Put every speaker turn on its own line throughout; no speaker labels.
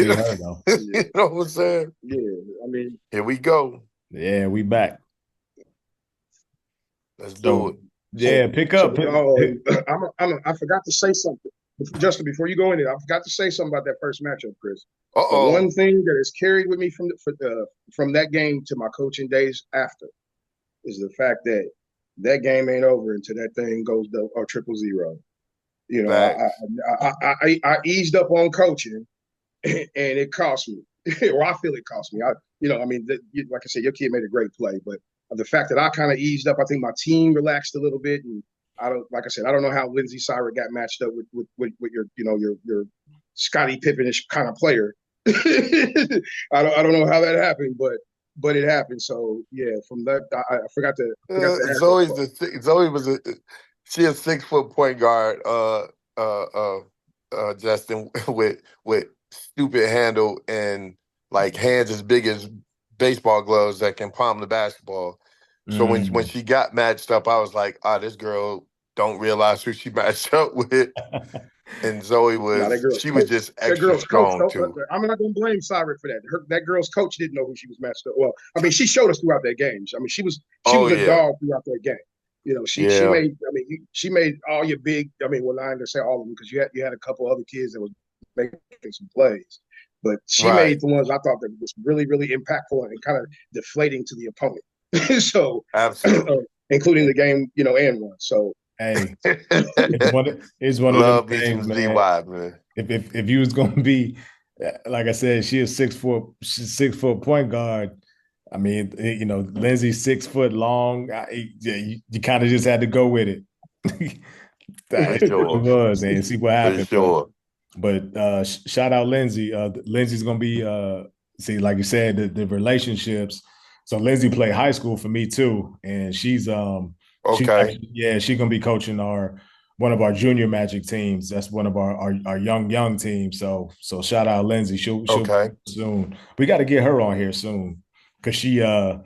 We heard though.
You know what I'm saying?
Yeah, I mean,
Here we go.
Yeah, we back.
Let's do it.
So
so
yeah, pick up.
I forgot to say something, Justin. Before you go in there, I forgot to say something about that first matchup, Chris. The one
Uh-oh.
thing that has carried with me from that game to my coaching days after is the fact that that game ain't over until that thing goes to a 0-0. You know,
Facts.
I eased up on coaching, and it cost me, or I feel it cost me. I mean, like I said, your kid made a great play, but the fact that I kind of eased up, I think my team relaxed a little bit, and I don't, like I said, I don't know how Lindsey Cyrus got matched up with your, your Scottie Pippen-ish kind of player. I don't know how that happened, but it happened. So yeah, from that, I forgot to ask that part.
Zoe was she a 6 foot point guard, uh, uh, Justin, with stupid handle and like hands as big as baseball gloves that can palm the basketball. So when
Mm.
she got matched up, I was like, this girl don't realize who she matched up with. And Zoe
Now
she was just
that
extra
girl's coach.
strong
Don't,
too.
I'm not going to blame Cyrus for that. That girl's coach didn't know who she was matched up. Well, I mean, she showed us throughout that game. I mean, she
Oh
was a
yeah,
dog throughout that game. You know, she
yeah,
made. I mean, she made all your big. I mean, well, I ain't gonna say all of them because you had a couple other kids that was making some plays, but she
right,
made the ones I thought that was really really impactful and kind of deflating to the opponent. So,
absolutely.
including the game, and one. So
Hey, it's one of them
Love me
things,
some
man.
ZY, man.
If you was gonna be, like I said, she is 6 foot, she's 6 foot point guard. I mean, Lindsay's 6 foot long. Yeah, you kind of just had to go with it.
For
That's what it
sure,
was, and see what
for
happened. But
sure.
shout out Lindsay. Lindsay's gonna be see, like you said, the relationships. So Lindsay played high school for me too, and she's
Okay,
actually, yeah, she's gonna be coaching one of our junior Magic teams. That's one of our young teams. So shout out Lindsay. She'll
okay.
soon. We got to get her on here soon because she
oh,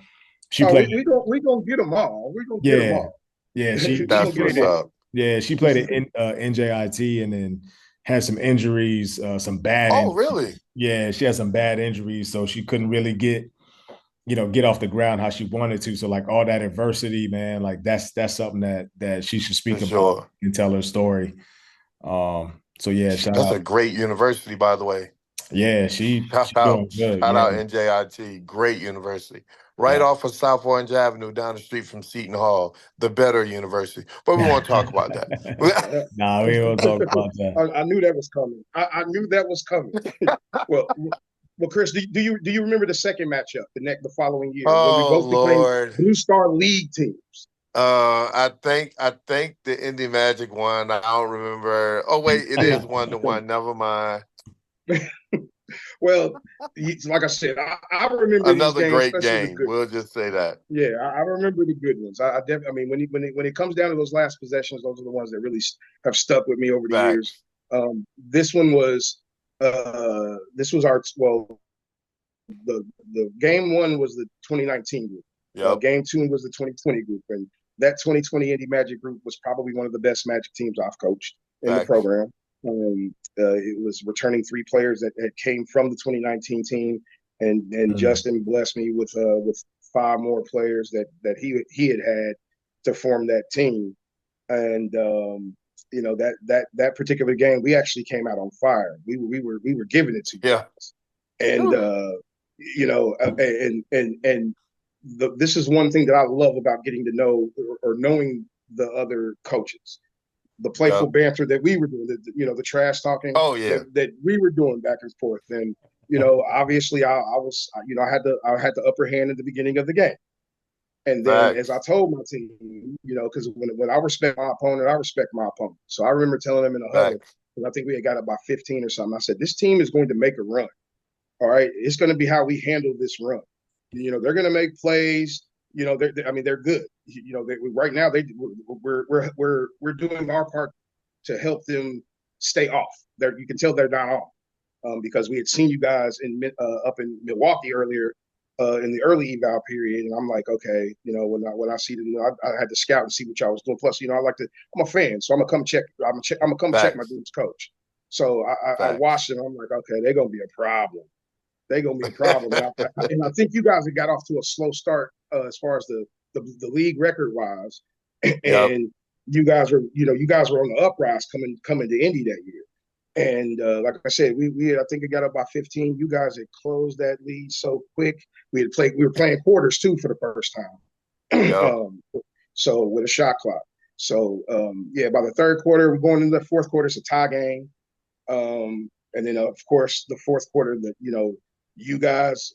played.
we gonna get them all. We gonna get them
Yeah,
all.
yeah. She
We
she
gonna
That's
get
played
them
what's
it.
all.
up.
Yeah, she played it in NJIT and then had some injuries, some bad
Oh,
injuries.
really?
Yeah, she had some bad injuries, so she couldn't really get off the ground how she wanted to. So like all that adversity, man, like that's something that she should
For
speak about
sure.
and tell her story. So yeah, shout
That's
out.
a great university, by the way.
Yeah, she's doing good.
Shout
Yeah.
out NJIT. Great university. Right
Yeah.
off of South Orange Avenue down the street from Seton Hall, the better university. But we won't talk about that.
Nah, we don't talk about that.
I knew that was coming. I knew that was coming. well, well, Chris, do you remember the second matchup the following year when we
Oh
both became
Lord.
Blue Star League teams?
I think the Indy Magic won. I don't remember. Oh wait, it is 1-1. Never mind.
Well, like I said, I remember these
Another
games,
great
especially the
game.
good
We'll
ones.
just say that.
Yeah, I remember the good ones. I mean, when it comes down to those last possessions, those are the ones that really have stuck with me over the years.
Facts.
This one was this was our well the game one was the 2019 group.
Yep.
Game two was the 2020 group, and that 2020 Indy Magic group was probably one of the best Magic teams I've coached in the
Facts.
program. It was returning three players that came from the 2019 team, and
Mm.
Justin blessed me with five more players that he had to form that team, and that particular game we actually came out on fire. We were giving it to you
Yeah.
guys, and
Whew.
this is one thing that I love about getting to know or knowing the other coaches, the playful
Yep.
banter that we were doing, the trash talking
Oh
that
yeah.
that we were doing back and forth, and obviously I was, I had the upper hand in the beginning of the game, and then as I
Facts.
told my team, because when I respect my opponent, I respect my opponent. So I remember telling them in a huddle,
Facts.
because I think we had got about 15 or something. I said, this team is going to make a run. All right, it's going to be how we handle this run. They're going to make plays. I mean, they're good. Right now we're doing our part to help them stay off. You can tell they're not off, because we had seen you guys up in Milwaukee earlier, in the early eval period, and I'm like, okay, when I see them, I had to scout and see what y'all was doing. Plus, I like to. I'm a fan, so I'm gonna come check. I'm gonna come check my
Facts.
dude's coach. So I
Facts.
watched it. I'm like, okay, they're gonna be a problem. They're gonna be a problem. And I think you guys have got off to a slow start as far as the league record wise,
Yep.
and you guys were on the uprise coming to Indy that year. And like I said, we I think it got up by 15. You guys had closed that lead so quick. We were playing quarters too for the first time.
Yep.
So with a shot clock. So yeah, by the third quarter, we're going into the fourth quarter. It's a tie game. And then of course the fourth quarter, that you guys,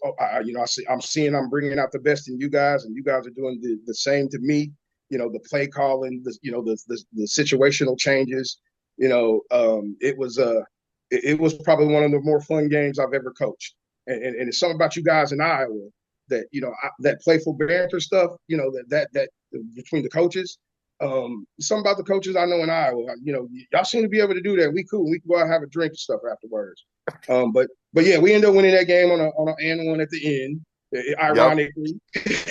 I'm seeing I'm bringing out the best in you guys, and you guys are doing the same to me. The play calling, the situational changes. It was probably one of the more fun games I've ever coached. And it's something about you guys in Iowa that that playful banter stuff. That between the coaches. Something about the coaches I know in Iowa. Y'all seem to be able to do that. We cool. We can go out and have a drink and stuff afterwards. But yeah, we ended up winning that game on an and one at the end.
Yep.
Ironically,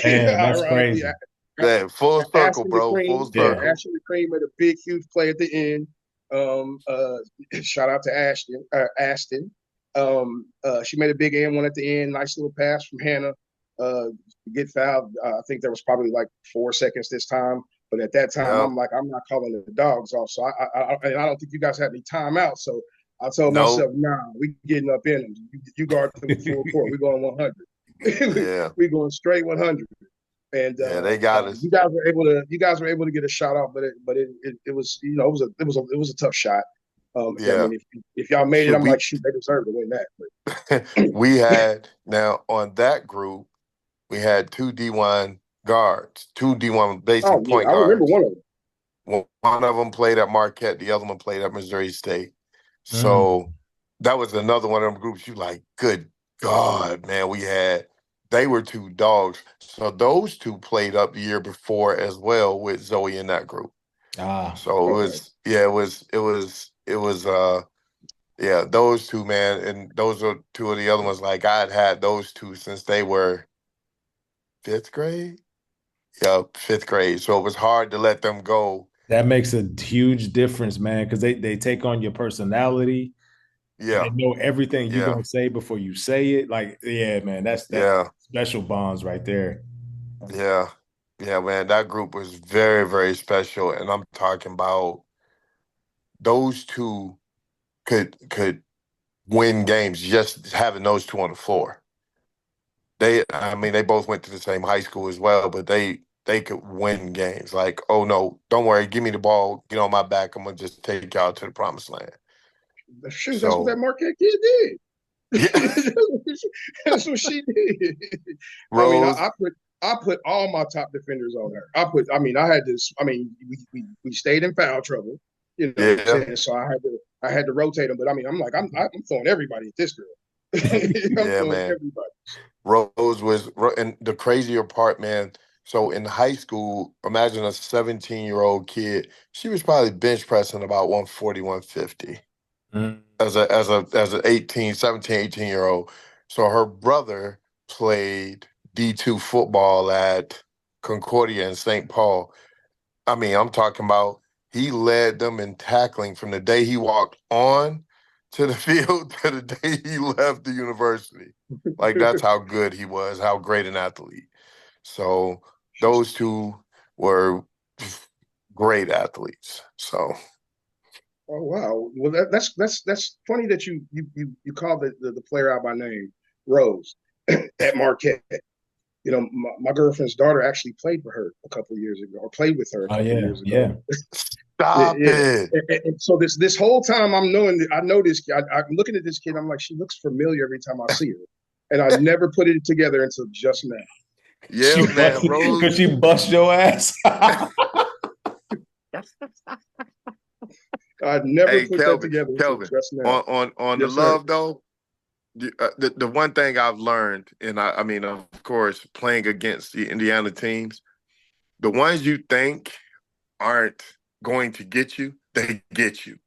Man, that's
ironically,
crazy.
Yeah, full circle,
Ashton
bro.
McCrean,
Full
yeah,
Yeah.
circle.
Ashton McCrean made a big, huge play at the end. Um, uh, Shout out to Ashton. She made a big and one at the end. Nice little pass from Hannah. Get fouled. I think there was probably like 4 seconds this time. But at that time,
Yep.
I'm like, I'm not calling the dogs off. So and I don't think you guys had any timeouts. So I told myself,
Nope.
nah, we getting up in them. You guard them full court. We going 100.
Yeah.
We going straight 100. And
Yeah, they got us.
you guys were able to get a shot off, but it was it was a tough shot. I
Yeah.
mean, if y'all made it,
Should
I'm
we
like, shoot, they deserve to win that. But
we had now on that group, we had two D1 guards, two D1 basic
oh yeah,
point
I remember
guards.
one of them.
One of them played at Marquette, the other one played at Missouri State.
Mm.
So that was another one of them groups. You like, good God, man, they were two dogs. So those two played up the year before as well with Zoe in that group.
Ah,
So
Okay,
yeah, those two, man, and those are two of the other ones. Like I had those two since they were fifth grade. Yep, fifth grade. So it was hard to let them go.
that makes a huge difference, man, because they take on your personality. They
Yeah,
know everything you're
yeah,
gonna say before you say it. Like, yeah, man, that's
yeah,
special bonds right there.
yeah, yeah, man. That group was very, very special, and I'm talking about those two could win games just having those two on the floor. I mean, they both went to the same high school as well, but they could win games. Like, oh no, don't worry, give me the ball, get on my back. I'm gonna just take y'all to the promised land.
shoot, that's what that
So
Marquette kid did.
yeah,
That's what she did. I mean,
Rose,
I put all my top defenders on her. I had this. I mean, we stayed in foul trouble. You know what I'm
yeah,
saying? So I had to rotate them. But I mean, I'm throwing everybody at this girl. I'm
yeah,
throwing
man.
everybody.
Rose and the crazier part, man. So in high school, imagine a 17-year-old kid. She was probably bench pressing about 140, 150
Mm.
as an 18, 17, 18-year-old. So her brother played D2 football at Concordia in St. Paul. I mean, I'm talking about he led them in tackling from the day he walked on to the field to the day he left the university. Like that's how good he was, how great an athlete. So those two were great athletes. So
Oh wow. Well, that's funny that you called the player out by name, Rose, at Marquette. My girlfriend's daughter actually played for her a couple of years ago, or played with her a
Oh
couple of
yeah,
years ago.
yeah.
Yeah,
stop
yeah.
it.
And so this whole time I know this kid. I'm looking at this kid. I'm like, she looks familiar every time I see her, and I never put it together until just now.
She
Yeah, man,
bust,
Rose.
could she bust your ass?
I never
Hey,
put that
Kelvin,
together until
Kelvin.
just now.
On the
Yes, sir.
love though, the one thing I've learned, and I mean, of course, playing against the Indiana teams, the ones you think aren't going to get you, they get you.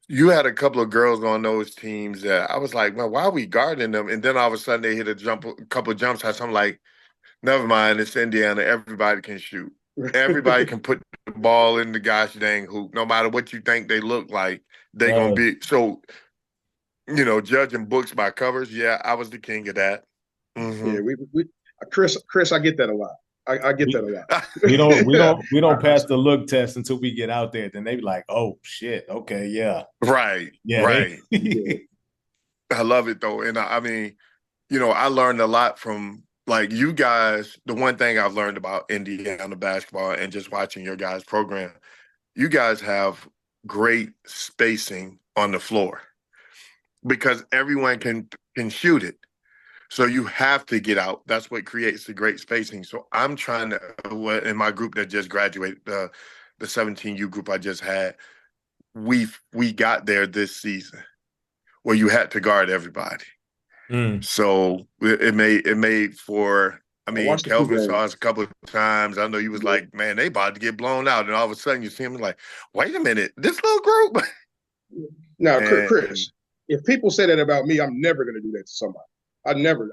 You had a couple of girls on those teams that I was like, man, why are we guarding them? And then all of a sudden they hit a couple of jump shots. I'm like, never mind, it's Indiana. Everybody can shoot. Everybody can put the ball in the gosh dang hoop, no matter what you think they look like. They gonna
Right.
be so. Judging books by covers. Yeah, I was the king of that.
Yeah,
Mm-hmm.
Chris, I get that a lot. I get that
We
a lot.
we don't
I
pass the look test until we get out there. Then they be like, oh shit, okay, yeah,
Right,
yeah.
right.
yeah.
I love it though, and I mean, I learned a lot from like you guys. The one thing I've learned about Indiana basketball and just watching your guys' program, you guys have great spacing on the floor because everyone can shoot it. So you have to get out. That's what creates the great spacing. So I'm trying to, in my group that just graduated, the 17U group I just had, we got there this season where you had to guard everybody.
Mm.
So it made for. I
I
mean,
watched a few
Kelvin saw us
games.
a couple of times. I know you was
Yeah.
like, man, they about to get blown out, and all of a sudden you see him like, wait a minute, this little group,
Now,
and
Chris, if people say that about me, I'm never going to do that to somebody. I never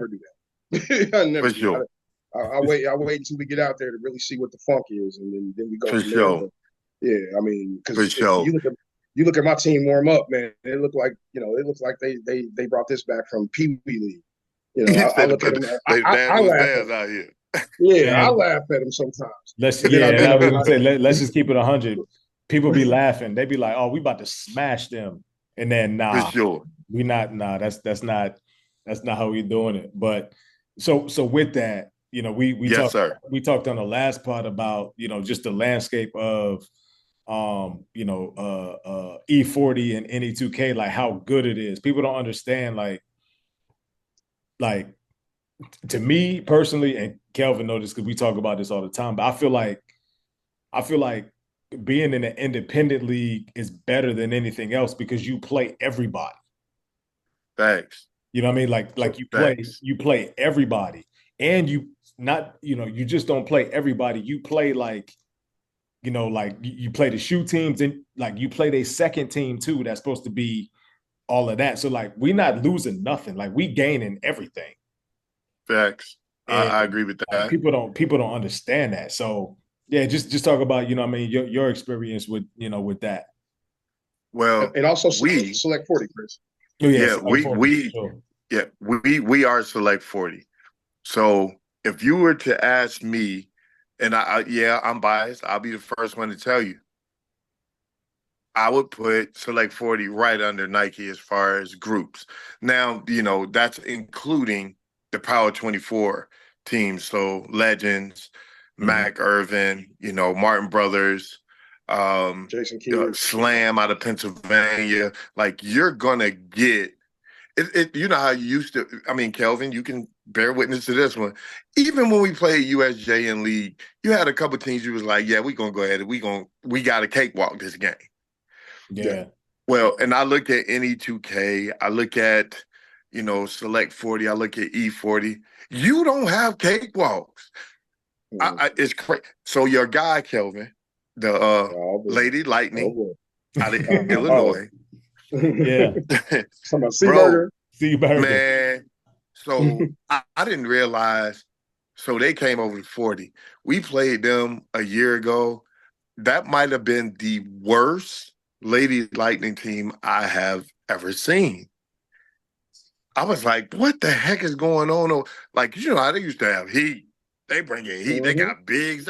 do that. I
for
never do
sure,
that. I wait until we get out there to really see what the funk is, and then we go
for
from there.
sure,
But yeah, I mean,
for
because if
sure.
you look at my team warm up, man, it looked like it looks like they brought this back from Pee Wee League.
He
I
said
look at them,
they
I
dazzle
laugh at
dares
them.
out here.
Yeah, I
And
laugh at them sometimes, and then
yeah, and I was gonna say
I
let's just keep it 100. People be laughing. They be like, "Oh, we about to smash them," and then
For
nah,
sure.
we not. Nah, that's not how we doing it. But so with that,
Yes, sir.
we talked on the last part about just the landscape of E40 and NE2K, like how good it is. People don't understand like to me personally, and Kelvin noticed because we talk about this all the time, but I feel like being in an independent league is better than anything else because you play everybody.
Thanks.
You know what I mean?
so
Like
Thanks.
you play everybody, and you not you just don't play everybody. You play like like you play the shoe teams and like you play a second team too. That's supposed to be all of that. So like we're not losing nothing. Like we gaining everything,
Thanks. I
and
agree with
like
that.
people don't understand that. So yeah, just talk about what I mean your experience with with that.
Well,
and also
we,
select 40, Chris.
Oh yes,
yeah,
like
we,
40 for
we,
sure.
yeah, we are select 40. So if you were to ask me, and yeah, I'm biased, I'll be the first one to tell you, I would put Select 40 right under Nike as far as groups. Now, that's including the Power 24 teams. So Legends,
Mm-hmm.
Mac Irvin, Martin Brothers,
Jason Kidd.
Slam out of Pennsylvania. Like you're gonna get it. You know how you used to. I mean, Kelvin, you can bear witness to this one. Even when we played USJ in league, you had a couple teams. You was like, yeah, we gonna go ahead and we got to cakewalk this game.
Yeah.
Yeah.
Well, and I look at NE2K, I look at, Select 40, I look at E40. You don't have cakewalks. It's crazy. So your guy, Kelvin, the
Oh boy.
Lady
Oh
Lightning
boy.
out of
Oh.
Illinois,
Yeah.
Some
bro,
Seaburger.
See Burger.
man. So I didn't realize. So they came over to 40. We played them a year ago. That might have been the worst Lady Lightning team I have ever seen. I was like, what the heck is going on? Like, how they used to have heat. They bring in heat. They
Mm-hmm.
got bigs.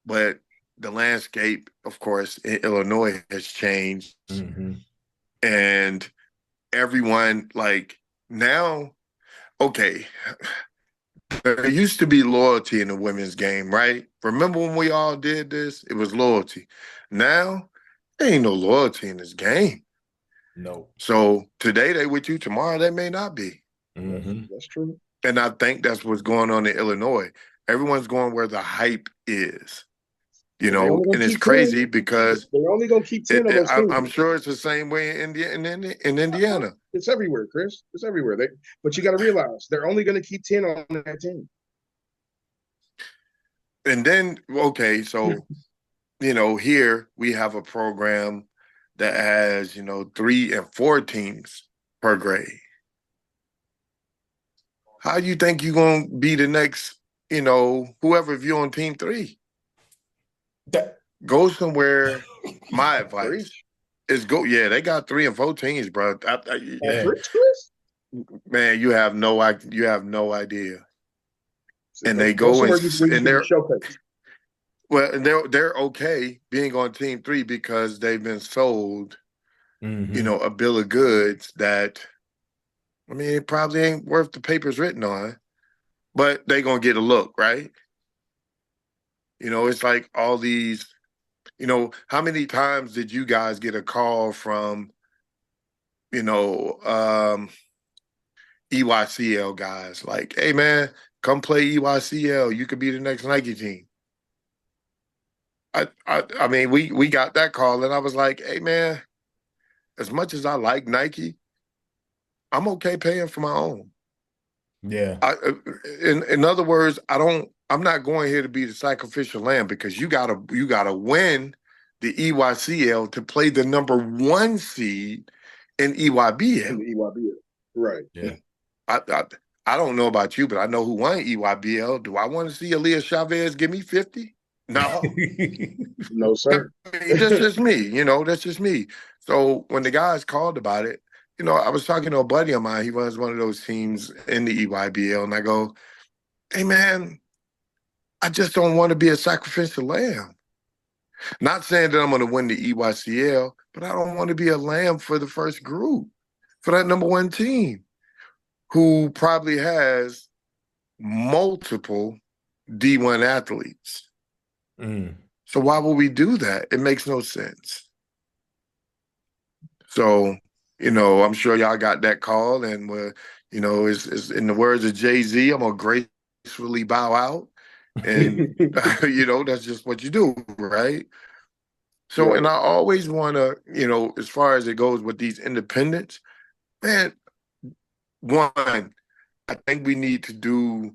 But the landscape, of course, in Illinois has changed.
Mm-hmm.
And everyone, like, now, okay, there used to be loyalty in the women's game, right? Remember when we all did this? It was loyalty. Now, there ain't no loyalty in this game.
No.
So today they with you, tomorrow they may not be.
Mm-hmm.
That's true.
And I think that's what's going on in Illinois. Everyone's going where the hype is,
And they only gonna
and it's
keep 10.
crazy because
They're only gonna keep 10 on those
I'm
teams.
sure it's the same way in Indiana.
It's everywhere, Chris. It's everywhere. But you got to realize they're only going to keep 10 on that team.
And then, okay, so, here we have a program that has, 3 and 4 teams per grade. How do you think you're going to be the next whoever, if you're on team 3,
That,
go somewhere. My
Three.
advice is go. Yeah, they got 3 and 4 teams, bro.
yeah.
Three, Chris?
Man, you have no idea.
So
And they
go
go
somewhere where you
and
can showcase.
they're okay being on team 3 because they've been sold,
Mm-hmm.
a bill of goods that, I mean, it probably ain't worth the papers written on, but they gonna get a look, right? It's like all these, how many times did you guys get a call from, you know, um, EYCL guys like, hey man, come play EYCL. You could be the next Nike team. I mean, we got that call, and I was like, hey man, as much as I like Nike, I'm okay paying for my own.
Yeah.
In other words, I'm not going here to be the sacrificial lamb because you gotta win the EYCL to play the number 1 seed in
In
EYBL.
the EYBL. Right.
Yeah.
I, I I don't know about you, but I know who won EYBL. Do I want to see Elias Chavez give me 50? No.
No,
I
sir.
mean, that's just me, that's just me. So when the guys called about it, I was talking to a buddy of mine. He runs one of those teams in the EYBL, and I go, hey man, I just don't want to be a sacrificial lamb. Not saying that I'm going to win the EYCL, but I don't want to be a lamb for the first group, for that number 1 team who probably has multiple D1 athletes.
Mm.
So why would we do that? It makes no sense. So, I'm sure y'all got that call, and is in the words of Jay-Z, I'm gonna gracefully bow out, and that's just what you do, right? So,
Right.
and I always want to, as far as it goes with these independents, man, one, I think we need to do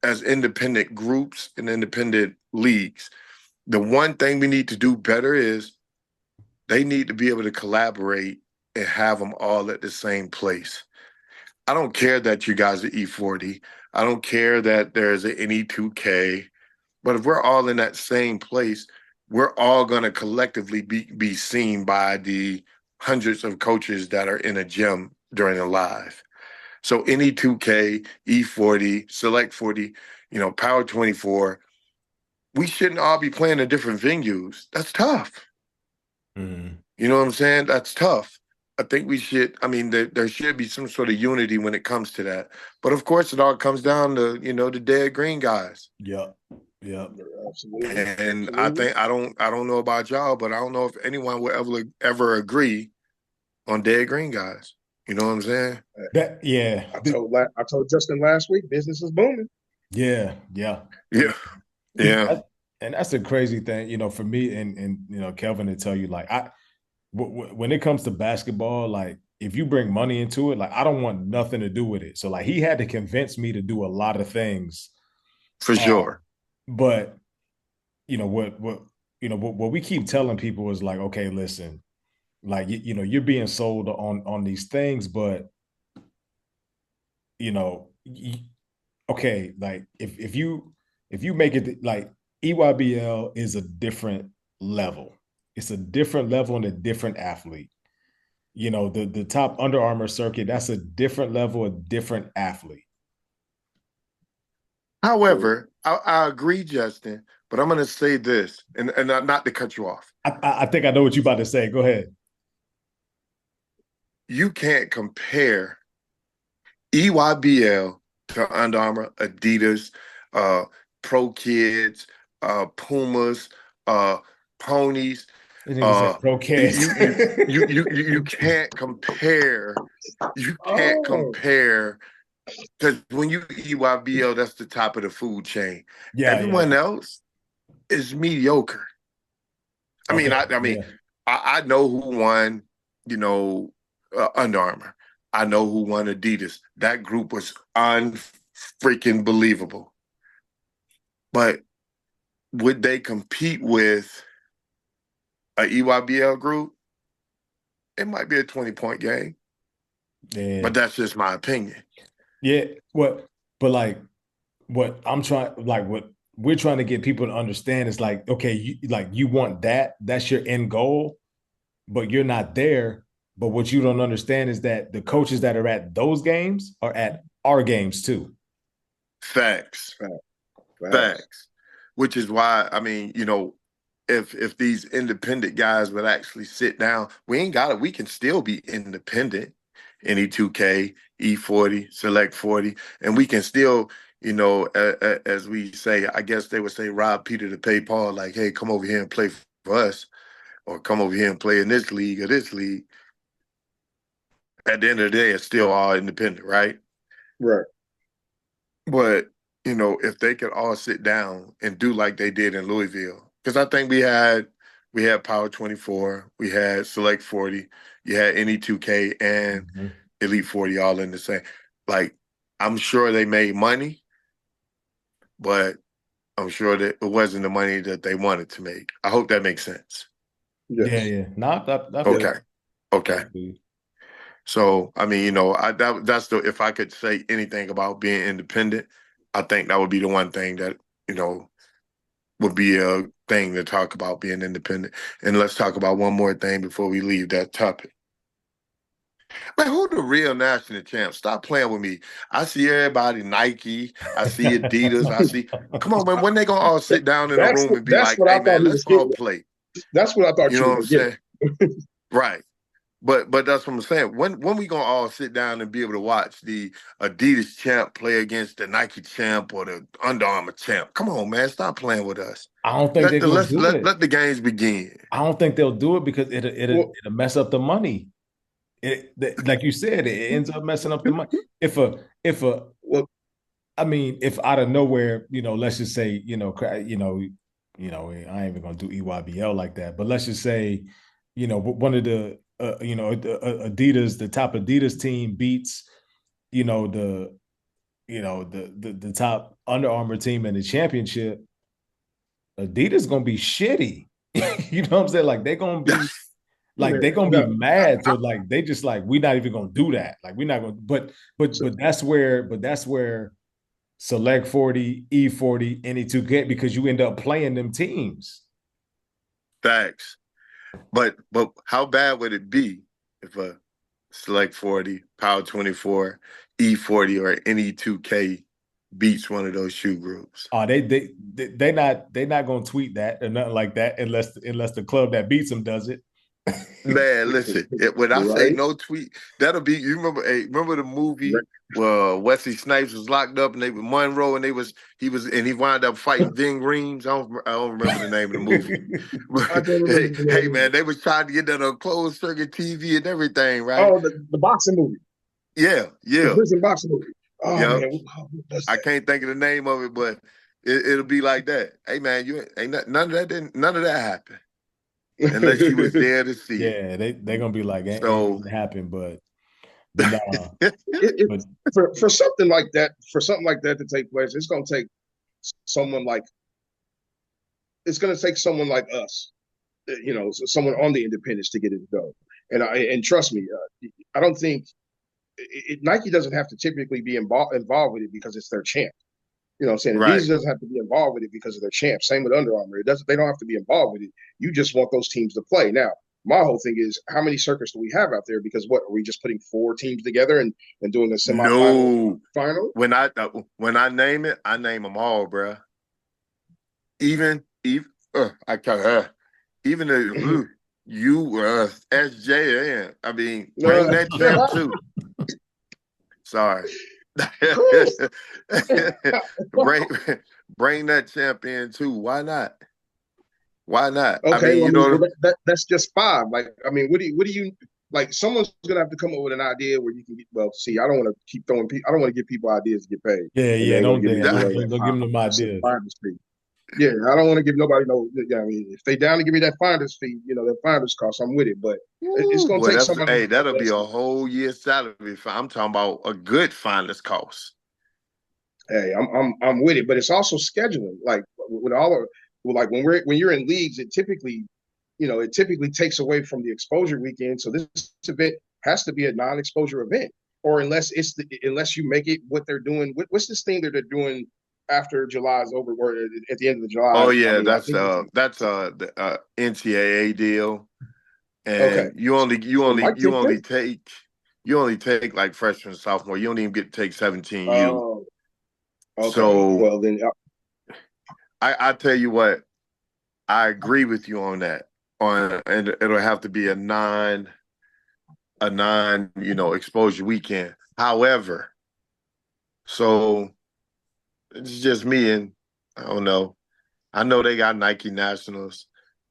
as independent groups and independent leagues. The one thing we need to do better is they need to be able to collaborate and have them all at the same place. I don't care that you guys are E40. I don't care that there's an NE2K. But if we're all in that same place, we're all going to collectively be seen by the hundreds of coaches that are in a gym during a live. So NE2K, E40, Select 40, Power 24, we shouldn't all be playing in different venues. That's tough.
Mm.
You know what I'm saying? That's tough. I think we should, I mean, there should be some sort of unity when it comes to that. But of course, it all comes down to, the dead green guys.
Yep. Yep.
Absolutely.
And
Absolutely.
I don't know about y'all, but I don't know if anyone will ever agree on dead green guys. You know what I'm saying?
That yeah.
I told Justin last week, business is booming.
Yeah. Yeah.
Yeah. Yeah.
And that's the crazy thing, for me and Kelvin to tell you, like when it comes to basketball, like if you bring money into it, like I don't want nothing to do with it. So like he had to convince me to do a lot of things.
For sure.
But what we keep telling people is like, okay, listen, like you're being sold on these things, but you know, okay, like if you make it like EYBL is a different level. It's a different level and a different athlete. The top Under Armour circuit, that's a different level, a different athlete.
However, I agree, Justin, but I'm going to say this, and not to cut you off.
I think I know what you're about to say. Go ahead.
You can't compare EYBL to Under Armour, Adidas, Pro Kids, Pumas, Ponies.
This nigga said pro kids.
You can't compare. You can't
Oh,
compare because when you EYBL, that's the top of the food chain.
Yeah, yeah,
Everyone
yeah.
else is mediocre. I mean,
Okay.
I mean,
Yeah.
I know who won, Under Armour. I know who won Adidas. That group was unfreaking believable. But would they compete with a EYBL group? It might be a 20-point game,
Yeah.
but that's just my opinion.
Yeah. What? But like, what I'm trying, like what we're trying to get people to understand is like, okay, you want that, that's your end goal, but you're not there. But what you don't understand is that the coaches that are at those games are at our games too.
Facts.
Facts.
Facts. Which is why, I mean, if these independent guys would actually sit down, we ain't got it. We can still be independent in E2K, E40, Select 40, and we can still, as we say, I guess they would say, rob Peter to pay Paul, like, hey, come over here and play for us, or come over here and play in this league or this league. At the end of the day, it's still all independent, right?
Right.
But, if they could all sit down and do like they did in Louisville, because I think we had Power 24, we had Select 40, you had NE2K and
Mhm.
Elite 40 all in the same. Like, I'm sure they made money, but I'm sure that it wasn't the money that they wanted to make. I hope that makes sense.
Yeah,
Yes.
yeah. No, I feel
Yes.
Okay. Okay.
you.
So, I mean, that's if I could say anything about being independent, I think that would be the one thing that, would be a thing to talk about being independent. And let's talk about one more thing before we leave that topic. Man, who the real national champs? Stop playing with me. I see everybody Nike. I see Adidas. I see. Come on, man. When they gonna all sit down in a room and be
That's
like,
what I
"Hey,
thought
man,
he
let's
was
go
getting.
play."
That's what I thought
You
you
know
were
what I'm
gonna get.
saying? Right. But that's what I'm saying. When we gonna all sit down and be able to watch the Adidas champ play against the Nike champ or the Under Armour champ? Come on, man. Stop playing with us.
I don't think
Let
they're
the
gonna
let's
do
let,
it.
let the games begin.
I don't think they'll do it because
Well,
it'll mess up the money. Like you said, it ends up messing up the money. If
well,
I mean, if out of nowhere, let's just say, I ain't even gonna do EYBL like that, but let's just say, one of the, Adidas, the top Adidas team beats, the, the top Under Armour team in the championship. Adidas gonna be shitty. You know what I'm saying? Like they're gonna be
no,
mad. So like they just like we're not even gonna do that. Like we're not gonna.
so,
But that's where Select 40, E40, NE2 because you end up playing them teams.
Facts. But how bad would it be if a Select 40, Power 24, E40, or any 2K beats one of those shoe groups?
Oh, they not gonna tweet that or nothing like that unless the club that beats them does it.
Man, listen, when I say
right,
no tweet, that'll be, you remember, remember the movie
right.
where Wesley Snipes was locked up and they were Monroe and he wound up fighting Ving Rhames. I don't remember the name of the movie. But
I don't
hey,
remember the
hey
name.
man, they was trying to get that on closed circuit TV and everything, right?
Oh, the boxing movie,
Yeah,
the
yeah,
prison boxing movie. Oh
yep.
man, what was
I
that?
can't think of the name of it, but it'll be like that. Hey man, you ain't none of that happened unless you was there to see it.
Yeah, they're gonna be like ain't
So
gonna happen, but no,
it,
but
for something like that, to take place, someone like it's going to take someone like us, someone on the independents to get it done. And trust me, I don't think Nike doesn't have to typically be involved with it because it's their champ. You know what I'm saying?
right.
Adidas doesn't have to be involved with it because of their champ. Same with Under Armour. It doesn't. They don't have to be involved with it. You just want those teams to play. Now, my whole thing is how many circuits do we have out there? Because what are we just putting four teams together and doing a semifinal
No.
final?
When I name it, I name them all, bruh. Even I can't, even the SJ. I mean, bring that champ too. Sorry. bring bring that champion too. Why not? Why not? I
Okay,
mean,
well, I mean, well, that's just five. Like, I mean, what do you like? Someone's gonna have to come up with an idea where you can get. Well, see, I don't want to keep throwing people. I don't want to give people ideas to get paid,
yeah,
and they
yeah,
ain't gonna
don't
give me no
don't
way
don't,
that
don't give them them ideas.
finder's fee. Yeah, I don't want to give nobody no. Yeah, I mean, if they down to give me that finder's fee, that finder's cost, I'm with it. But it's
Ooh,
gonna
boy,
take somebody to
that'll be a
invest.
whole year's salary. I'm talking about a good finder's cost.
Hey, I'm with it, but it's also scheduling. Like with all of, well, like when you're in leagues, it typically takes away from the exposure weekend. So this event has to be a non-exposure event, or unless you make it what they're doing. What's this thing that they're doing? after July is over, or at the end of July.
Oh
I
yeah,
mean, I think it's
that's the NCAA deal,
okay.
and you only you
So
only
Mike
you
take
only
this.
take you only take like freshman, sophomore. You don't even get to take 17U.
Oh, okay.
So
Well then,
I tell you what, I agree with you on that. And it'll have to be a non exposure weekend. However, so it's just me and I don't know. I know they got Nike Nationals,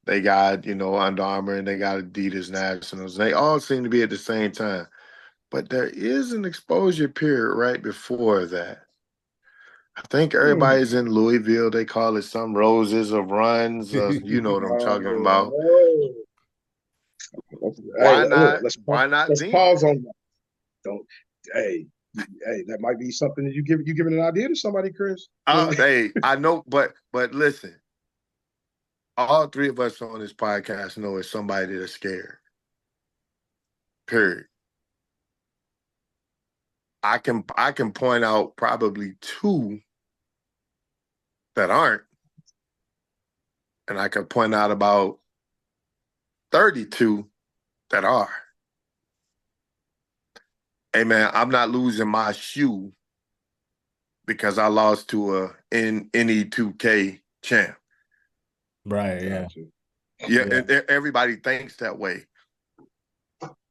they got Under Armour, and they got Adidas Nationals. They all seem to be at the same time, but there is an exposure period right before that. I think
hmm.
everybody's in Louisville. They call it some roses or runs. You know what I'm talking about.
Oh, hey,
Why
look,
not? Why not
let's
then?
pause on that. Don't. Hey, hey, that might be something that you giving an idea to somebody, Chris.
Hey, I know, but listen, all three of us on this podcast know it's somebody that's scared. Period. I can point out probably two that aren't, and I can point out about 32 that are. Hey man, I'm not losing my shoe because I lost to a NE2K champ.
Right. Yeah.
Gotcha.
Yeah,
Yeah.
and everybody thinks that way.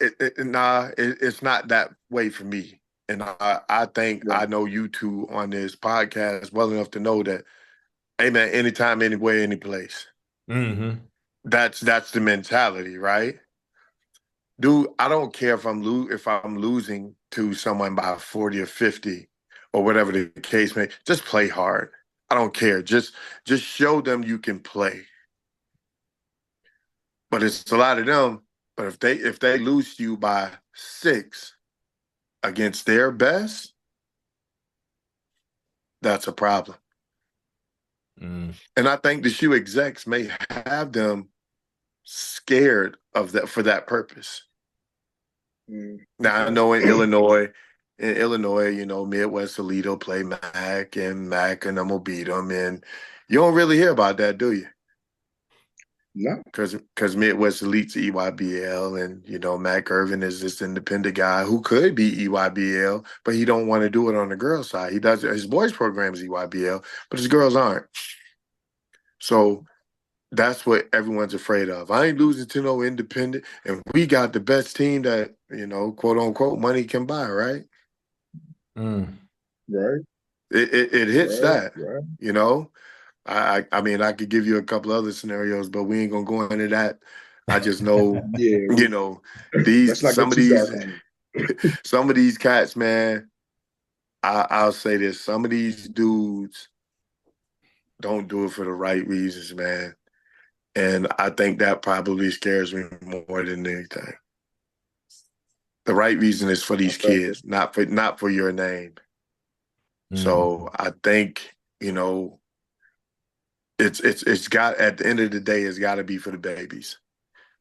It's not that way for me. And I think
Right.
I know you two on this podcast well enough to know that, hey man, anytime, anywhere, any place.
Mm-hmm.
That's the mentality, right? Dude, I don't care if I'm losing to someone by 40 or 50 or whatever the case may. Just play hard. I don't care. Just show them you can play. But it's a lot of them. But if they lose you by 6 against their best, that's a problem.
Mm.
And I think the shoe execs may have them scared of that for that purpose. Now I
Okay.
know in Illinois, Midwest Toledo play Mac and I'm gonna beat them, and you don't really hear about that, do you?
No.
Because Midwest Elite's EYBL, and Mac Irvin is this independent guy who could be EYBL, but he don't want to do it on the girls' side. He does his boys program is EYBL, but his girls aren't. So that's what everyone's afraid of. I ain't losing to no independent, and we got the best team that quote unquote money can buy, right?
Mm.
Right.
It hits
Right.
that,
Right.
you know. I mean, I could give you a couple other scenarios, but we ain't gonna go into that. I just know,
Yeah.
you know,
Let's
these
not
some
get
of
too
these
dark on
some of these cats, man. I'll say this: some of these dudes don't do it for the right reasons, man, and I think that probably scares me more than anything. The right reason is for these
it.
kids, not for your name.
Mm.
So I think it's got at the end of the day, it's got to be for the babies.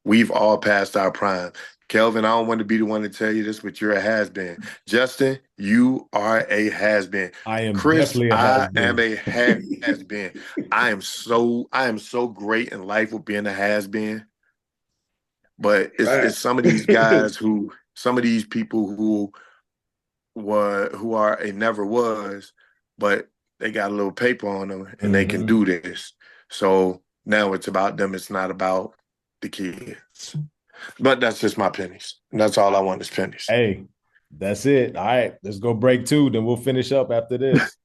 We've all passed our prime. Kelvin, I don't want to be the one to tell you this, but you're a has-been. Justin, you are a has-been.
I am
Chris,
definitely a
I am
has-been.
a has-been. I am so great in life with being a has-been. But it's
Facts.
some of these guys some of these people who are a never was, but they got a little paper on them and they can
Mm-hmm.
do this. So now it's about them. It's not about the kids. But that's just my pennies. And that's all I want is pennies.
Hey, that's it. All right, let's go break 2. Then we'll finish up after this.